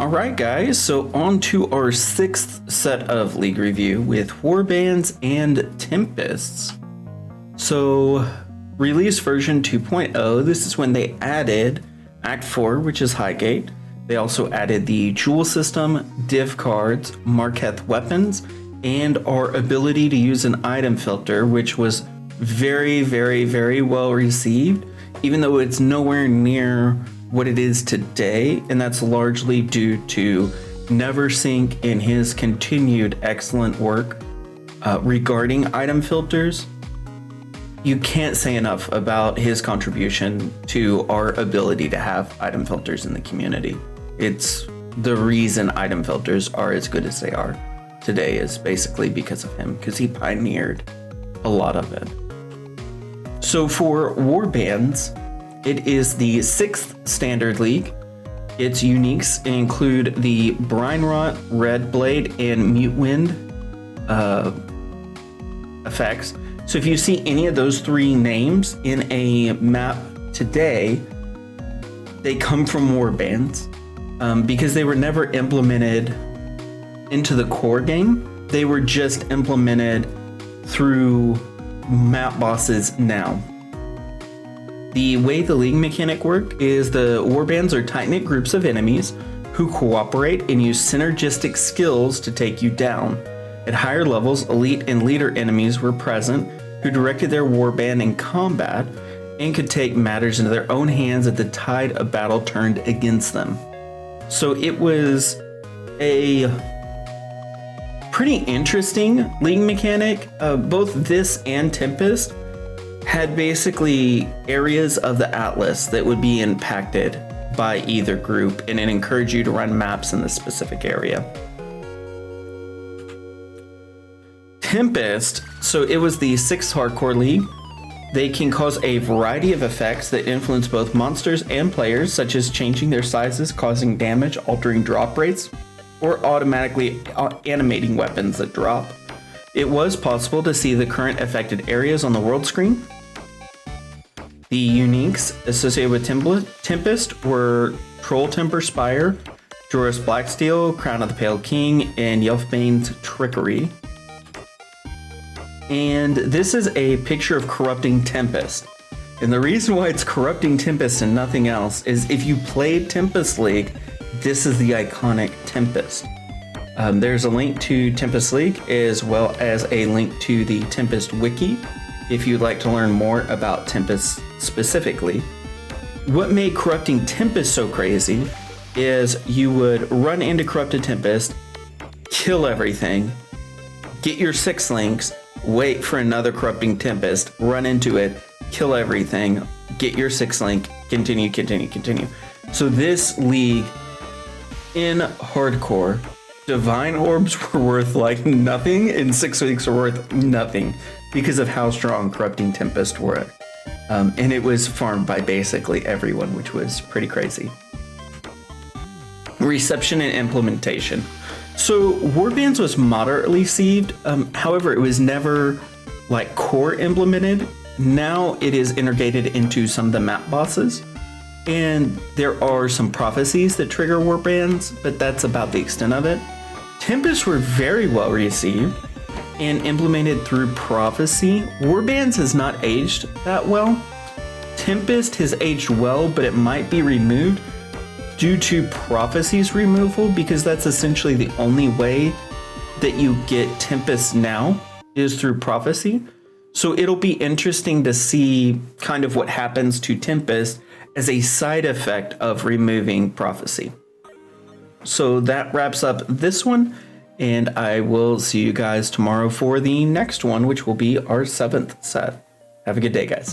All right, guys, so on to our 6th set of League review with Warbands and Tempests. So, release version 2.0, this is when they added Act 4, which is Highgate. They also added the Jewel system, div cards, Marketh weapons, and our ability to use an item filter, which was very well received, even though it's nowhere near what it is today, and that's largely due to Neversink and his continued excellent work regarding item filters. You can't say enough about his contribution to our ability to have item filters in the community. It's the reason item filters are as good as they are today is basically because of him, because he pioneered a lot of it. So for Warbands, it is the 6th Standard League. Its uniques include the Brine Rot, Red Blade, and Mute Wind effects. So if you see any of those 3 names in a map today, they come from Warbands because they were never implemented into the core game. They were just implemented through map bosses now. The way the league mechanic work is the Warbands are tight-knit groups of enemies who cooperate and use synergistic skills to take you down. At higher levels, elite and leader enemies were present who directed their warband in combat and could take matters into their own hands if the tide of battle turned against them. So it was a pretty interesting league mechanic. Both this and Tempest had basically areas of the Atlas that would be impacted by either group, and it encouraged you to run maps in the specific area. Tempest, so it was the 6th hardcore league. They can cause a variety of effects that influence both monsters and players, such as changing their sizes, causing damage, altering drop rates, or automatically animating weapons that drop. It was possible to see the current affected areas on the world screen. The uniques associated with Tempest were Troll Temper Spire, Jorah's Blacksteel, Crown of the Pale King, and Yelfbane's Trickery. And this is a picture of Corrupting Tempest. And the reason why it's Corrupting Tempest and nothing else is if you played Tempest League, this is the iconic Tempest. There's a link to Tempest League as well as a link to the Tempest Wiki if you'd like to learn more about Tempest specifically. What made Corrupting Tempest so crazy is you would run into Corrupted Tempest, kill everything, get your 6 links, wait for another Corrupting Tempest, run into it, kill everything, get your 6 link, continue. So this league in hardcore, Divine Orbs were worth like nothing, and 6 weeks were worth nothing because of how strong Corrupting Tempest were. And it was farmed by basically everyone, which was pretty crazy. Reception and implementation. So Warbands was moderately received, however, it was never like core implemented. Now it is integrated into some of the map bosses. And there are some prophecies that trigger Warbands, but that's about the extent of it. Tempests were very well received and implemented through prophecy. Warbands has not aged that well. Tempest has aged well, but it might be removed due to prophecy's removal, because that's essentially the only way that you get Tempest now is through prophecy. So it'll be interesting to see kind of what happens to Tempest as a side effect of removing prophecy. So that wraps up this one, and I will see you guys tomorrow for the next one, which will be our 7th set. Have a good day, guys.